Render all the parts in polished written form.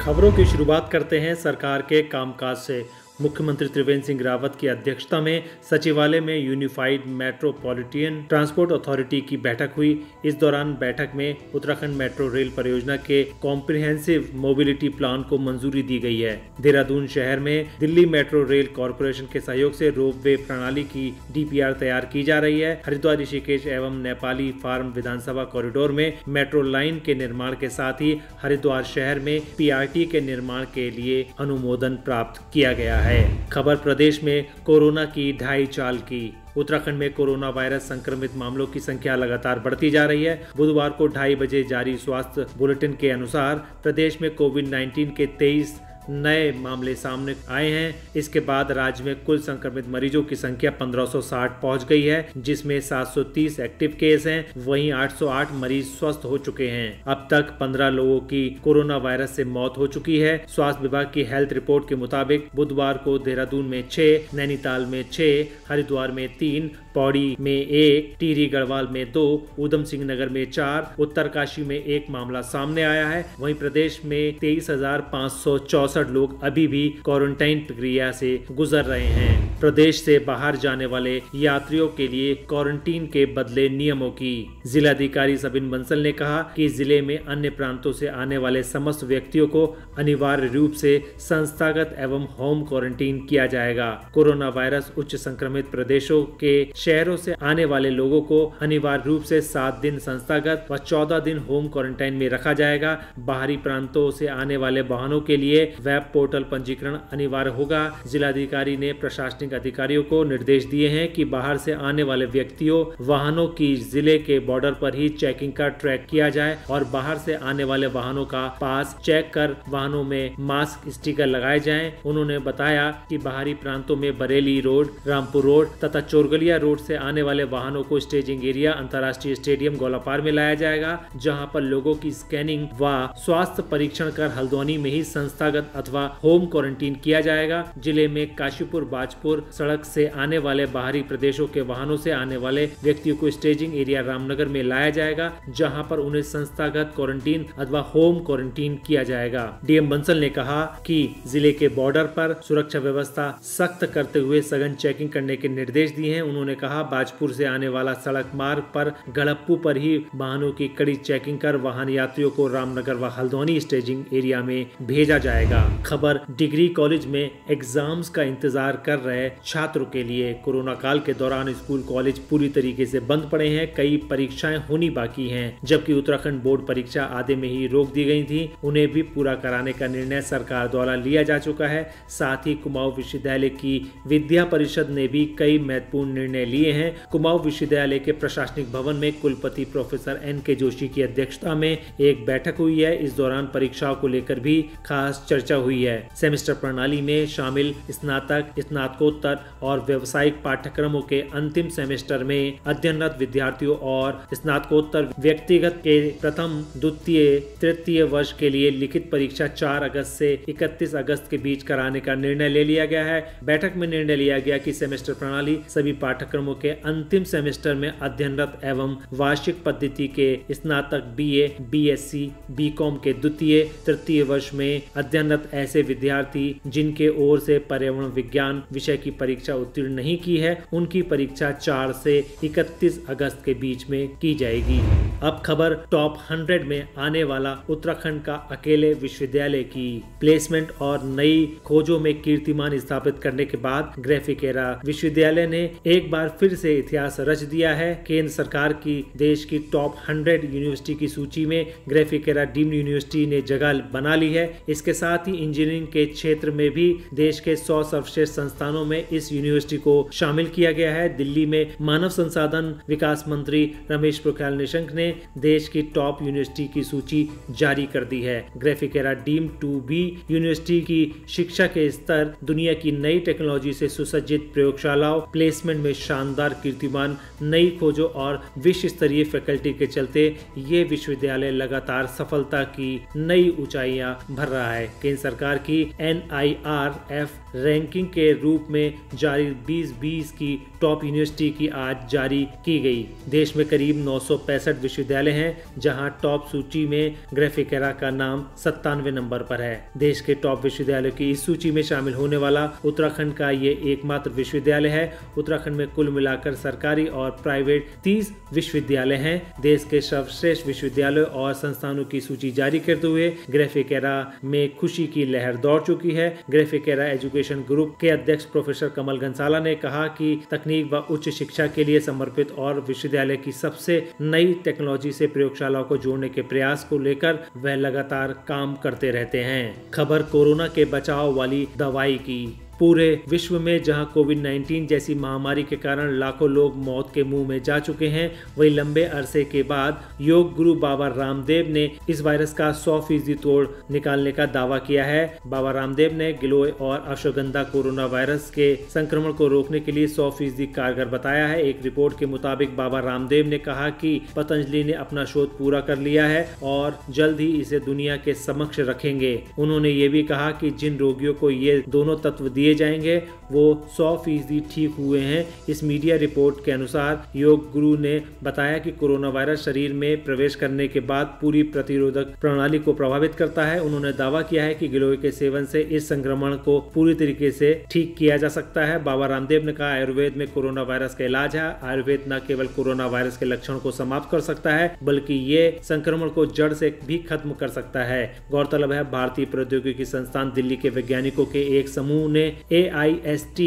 खबरों की शुरुआत करते हैं सरकार के कामकाज से। मुख्यमंत्री त्रिवेंद्र सिंह रावत की अध्यक्षता में सचिवालय में यूनिफाइड मेट्रोपॉलिटन ट्रांसपोर्ट अथॉरिटी की बैठक हुई। इस दौरान बैठक में उत्तराखंड मेट्रो रेल परियोजना के कॉम्प्रिहेंसिव मोबिलिटी प्लान को मंजूरी दी गई है। देहरादून शहर में दिल्ली मेट्रो रेल कॉरपोरेशन के सहयोग से रोपवे प्रणाली की DPR तैयार की जा रही है। हरिद्वार ऋषिकेश एवं नेपाली फार्म विधानसभा कॉरिडोर में मेट्रो लाइन के निर्माण के साथ ही हरिद्वार शहर में PRT के निर्माण के लिए अनुमोदन प्राप्त किया गया है। खबर प्रदेश में कोरोना की ढाई चाल की। उत्तराखंड में कोरोना वायरस संक्रमित मामलों की संख्या लगातार बढ़ती जा रही है। बुधवार को 2:30 बजे जारी स्वास्थ्य बुलेटिन के अनुसार प्रदेश में कोविड-19 के 23 नए मामले सामने आए हैं। इसके बाद राज्य में कुल संक्रमित मरीजों की संख्या 1560 पहुंच गई है, जिसमें 730 एक्टिव केस हैं। वहीं 808 मरीज स्वस्थ हो चुके हैं। अब तक 15 लोगों की कोरोना वायरस से मौत हो चुकी है। स्वास्थ्य विभाग की हेल्थ रिपोर्ट के मुताबिक बुधवार को देहरादून में 6, नैनीताल में 6, हरिद्वार में 3, पौड़ी में 1, टिहरी गढ़वाल में 2, ऊधम सिंह नगर में 4, उत्तरकाशी में 1 मामला सामने आया है। वहीं प्रदेश में 23,564 लोग अभी भी क्वारंटाइन प्रक्रिया से गुजर रहे हैं। प्रदेश से बाहर जाने वाले यात्रियों के लिए क्वारंटीन के बदले नियमों की। जिलाधिकारी सबिन बंसल ने कहा कि जिले में अन्य प्रांतों से आने वाले समस्त व्यक्तियों को अनिवार्य रूप से संस्थागत एवं होम क्वारंटीन किया जाएगा। कोरोना वायरस उच्च संक्रमित प्रदेशों के शहरों से आने वाले लोगों को अनिवार्य रूप से 7 दिन संस्थागत व 14 दिन होम क्वारंटाइन में रखा जाएगा। बाहरी प्रांतों से आने वाले वाहनों के लिए वेब पोर्टल पंजीकरण अनिवार्य होगा। जिलाधिकारी ने प्रशासनिक अधिकारियों को निर्देश दिए हैं कि बाहर से आने वाले व्यक्तियों वाहनों की जिले के बॉर्डर पर ही चेकिंग का ट्रैक किया जाए और बाहर से आने वाले वाहनों का पास चेक कर वाहनों में मास्क स्टिकर लगाए जाएं। उन्होंने बताया कि बाहरी प्रांतों में बरेली रोड, रामपुर रोड तथा चोरगलिया रोड से आने वाले वाहनों को स्टेजिंग एरिया अंतर्राष्ट्रीय स्टेडियम गोलापार में लाया जाएगा, जहां पर लोगों की स्कैनिंग व स्वास्थ्य परीक्षण कर हल्द्वानी में ही संस्थागत अथवा होम क्वारंटीन किया जाएगा। जिले में काशीपुर बाजपुर सड़क से आने वाले बाहरी प्रदेशों के वाहनों से आने वाले व्यक्तियों को स्टेजिंग एरिया रामनगर में लाया जाएगा, जहां पर उन्हें संस्थागत क्वारंटीन अथवा होम क्वारंटीन किया जाएगा। DM बंसल ने कहा कि जिले के बॉर्डर पर सुरक्षा व्यवस्था सख्त करते हुए सघन चेकिंग करने के निर्देश दिए हैं। उन्होंने कहा बाजपुर से आने वाला सड़क मार्ग पर गड़प्पू पर ही वाहनों की कड़ी चेकिंग कर वाहन यात्रियों को रामनगर व हल्द्वानी स्टेजिंग एरिया में भेजा जाएगा। खबर डिग्री कॉलेज में एग्जाम्स का इंतजार कर रहे छात्रों के लिए। कोरोना काल के दौरान स्कूल कॉलेज पूरी तरीके से बंद पड़े हैं। कई परीक्षाएं होनी बाकी हैं, जबकि उत्तराखंड बोर्ड परीक्षा आधे में ही रोक दी गई थी। उन्हें भी पूरा कराने का निर्णय सरकार द्वारा लिया जा चुका है। साथ ही कुमाऊं विश्वविद्यालय की विद्या परिषद ने भी कई महत्वपूर्ण निर्णय लिए हैं। कुमाऊं विश्वविद्यालय के प्रशासनिक भवन में कुलपति प्रोफेसर NK जोशी की अध्यक्षता में एक बैठक हुई है। इस दौरान परीक्षाओं को लेकर भी खास चर्चा हुई है। सेमेस्टर प्रणाली में शामिल स्नातक, स्नातकोत्तर और व्यावसायिक पाठ्यक्रमों के अंतिम सेमेस्टर में अध्ययनरत विद्यार्थियों और स्नातकोत्तर व्यक्तिगत के प्रथम, द्वितीय, तृतीय वर्ष के लिए लिखित परीक्षा 4 अगस्त से 31 अगस्त के बीच कराने का निर्णय ले लिया गया है। बैठक में निर्णय लिया गया कि सेमेस्टर प्रणाली सभी पाठ्यक्रमों के अंतिम सेमेस्टर में अध्ययनरत एवं वार्षिक पद्धति के स्नातक, BA, BSc, BCom के द्वितीय, तृतीय वर्ष में अध्ययनरत ऐसे विद्यार्थी जिनके ओर से पर्यावरण विज्ञान विषय की परीक्षा उत्तीर्ण नहीं की है, उनकी परीक्षा 4 से 31 अगस्त के बीच में की जाएगी। अब खबर टॉप 100 में आने वाला उत्तराखंड का अकेले विश्वविद्यालय की। प्लेसमेंट और नई खोजों में कीर्तिमान स्थापित करने के बाद ग्राफिकेरा विश्वविद्यालय ने एक बार फिर से इतिहास रच दिया है। केंद्र सरकार की देश की टॉप 100 यूनिवर्सिटी की सूची में ग्राफिकेरा डीम्ड यूनिवर्सिटी ने जगह बना ली है। इसके साथ ही इंजीनियरिंग के क्षेत्र में भी देश के 100 सर्वश्रेष्ठ संस्थानों में इस यूनिवर्सिटी को शामिल किया गया है। दिल्ली में मानव संसाधन विकास मंत्री रमेश पोखरियाल निशंक ने देश की टॉप यूनिवर्सिटी की सूची जारी कर दी है। ग्राफिकेरा डीम्ड टू बी यूनिवर्सिटी की शिक्षा के स्तर, दुनिया की नई टेक्नोलॉजी से सुसज्जित प्रयोगशालाओं, प्लेसमेंट में शानदार कीर्तिमान, नई खोजों और विश्व स्तरीय फैकल्टी के चलते ये विश्वविद्यालय लगातार सफलता की नई ऊंचाइयां भर रहा है। केंद्र केंद्र सरकार की NIRF रैंकिंग के रूप में जारी 2020 की टॉप यूनिवर्सिटी की आज जारी की गई। देश में करीब 965 विश्वविद्यालय हैं, जहां टॉप सूची में ग्राफिकेरा का नाम 97 नंबर पर है। देश के टॉप विश्वविद्यालयों की इस सूची में शामिल होने वाला उत्तराखंड का ये एकमात्र विश्वविद्यालय है। उत्तराखंड में कुल मिलाकर सरकारी और प्राइवेट 30 विश्वविद्यालय हैं। देश के सर्वश्रेष्ठ विश्वविद्यालयों और संस्थानों की सूची जारी करते हुए ग्राफिकेरा में खुशी की लहर दौड़ चुकी है। ग्राफिकेरा एजुकेशन ग्रुप के अध्यक्ष प्रोफेसर कमल घनसाला ने कहा कि तकनीक व उच्च शिक्षा के लिए समर्पित और विश्वविद्यालय की सबसे नई टेक्नोलॉजी से प्रयोगशालाओं को जोड़ने के प्रयास को लेकर वह लगातार काम करते रहते हैं। खबर कोरोना के बचाव वाली दवाई की। पूरे विश्व में जहां कोविड-19 जैसी महामारी के कारण लाखों लोग मौत के मुंह में जा चुके हैं, वहीं लंबे अरसे के बाद योग गुरु बाबा रामदेव ने इस वायरस का 100% तोड़ निकालने का दावा किया है। बाबा रामदेव ने गिलोय और अश्वगंधा कोरोना वायरस के संक्रमण को रोकने के लिए 100% कारगर बताया है। एक रिपोर्ट के मुताबिक बाबा रामदेव ने कहा कि पतंजलि ने अपना शोध पूरा कर लिया है और जल्द ही इसे दुनिया के समक्ष रखेंगे। उन्होंने ये भी कहा कि जिन रोगियों को ये दोनों तत्व दिए जाएंगे वो 100% ठीक हुए हैं। इस मीडिया रिपोर्ट के अनुसार योग गुरु ने बताया कि कोरोना वायरस शरीर में प्रवेश करने के बाद पूरी प्रतिरोधक प्रणाली को प्रभावित करता है। उन्होंने दावा किया है कि गिलोय के सेवन से इस संक्रमण को पूरी तरीके से ठीक किया जा सकता है। बाबा रामदेव ने कहा, आयुर्वेद में कोरोना वायरस का इलाज है। आयुर्वेद न केवल कोरोना वायरस के लक्षण को समाप्त कर सकता है, बल्कि ये संक्रमण को जड़ से भी खत्म कर सकता है। गौरतलब है, भारतीय प्रौद्योगिकी संस्थान दिल्ली के वैज्ञानिकों के एक समूह ने AIST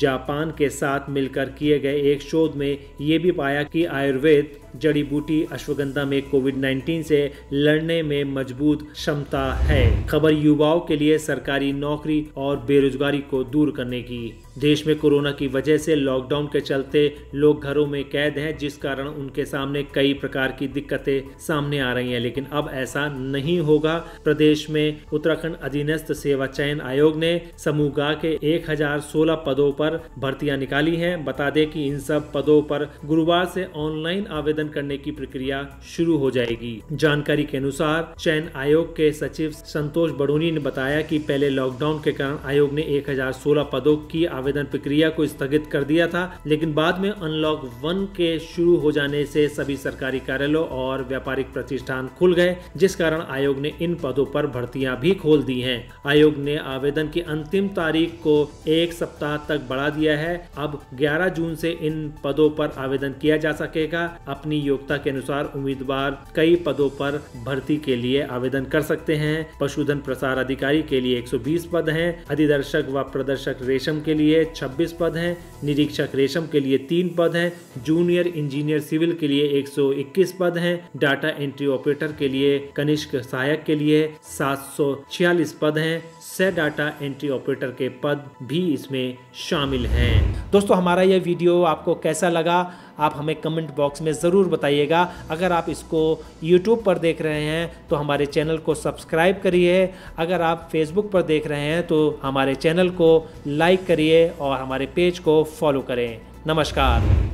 जापान के साथ मिलकर किए गए एक शोध में ये भी पाया कि आयुर्वेद जड़ी बूटी अश्वगंधा में कोविड-19 से लड़ने में मजबूत क्षमता है। खबर युवाओं के लिए सरकारी नौकरी और बेरोजगारी को दूर करने की। देश में कोरोना की वजह से लॉकडाउन के चलते लोग घरों में कैद हैं, जिस कारण उनके सामने कई प्रकार की दिक्कतें सामने आ रही हैं, लेकिन अब ऐसा नहीं होगा। प्रदेश में उत्तराखंड अधीनस्थ सेवा चयन आयोग ने समूह ग के 1016 पदों पर भर्तियां निकाली हैं। बता दें कि इन सब पदों पर गुरुवार से ऑनलाइन आवेदन करने की प्रक्रिया शुरू हो जाएगी। जानकारी के अनुसार चयन आयोग के सचिव संतोष बड़ोनी ने बताया कि पहले लॉकडाउन के कारण आयोग ने 1016 पदों की आवेदन प्रक्रिया को स्थगित कर दिया था, लेकिन बाद में अनलॉक 1 के शुरू हो जाने से सभी सरकारी कार्यालयों और व्यापारिक प्रतिष्ठान खुल गए, जिस कारण आयोग ने इन पदों पर भर्तियां भी खोल दी हैं। आयोग ने आवेदन की अंतिम तारीख को 1 सप्ताह तक बढ़ा दिया है। अब 11 जून से इन पदों पर आवेदन किया जा सकेगा। अपनी योग्यता के अनुसार उम्मीदवार कई पदों पर भर्ती के लिए आवेदन कर सकते हैं। पशुधन प्रसार अधिकारी के लिए 120 पद हैं। अधिदर्शक व प्रदर्शक रेशम के लिए 26 पद हैं। निरीक्षक रेशम के लिए 3 पद हैं। जूनियर इंजीनियर सिविल के लिए 121 पद हैं। डाटा एंट्री ऑपरेटर के लिए कनिष्क सहायक के लिए 746 पद हैं। सह डाटा एंट्री ऑपरेटर के पद भी इसमें शामिल हैं। दोस्तों, हमारा यह वीडियो आपको कैसा लगा आप हमें कमेंट बॉक्स में ज़रूर बताइएगा। अगर आप इसको YouTube पर देख रहे हैं तो हमारे चैनल को सब्सक्राइब करिए। अगर आप Facebook पर देख रहे हैं तो हमारे चैनल को लाइक करिए और हमारे पेज को फॉलो करें। नमस्कार।